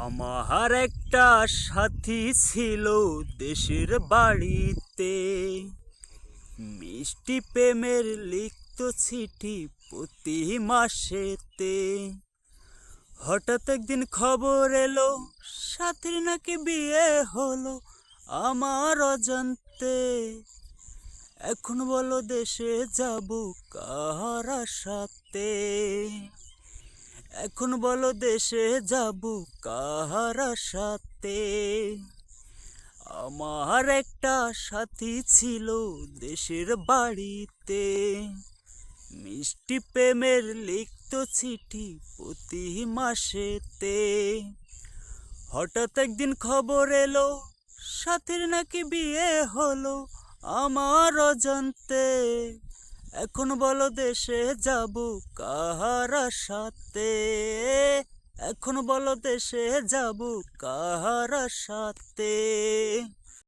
আমার একটা সাথী ছিল দেশের বাড়িতে, মিষ্টি প্রেমের লিখত চিঠি প্রতি মাসেতে। হঠাৎ একদিন খবর এলো সাথীর নাকি বিয়ে হলো আমার অজান্তে। এখন বলো দেশে যাব কার সাথে, এখন বলো দেশে যাব কার সাথে। আমার একটা সাথী ছিল দেশের বাড়িতে, মিষ্টি প্রেমের লিখত চিঠি প্রতি মাসেতে। হঠাৎ একদিন খবর এলো সাথীর নাকি বিয়ে হলো আমার অজান্তে। এখন বলো দেশে যাব কার সাথে, এখন বলো দেশে যাব কার সাথে।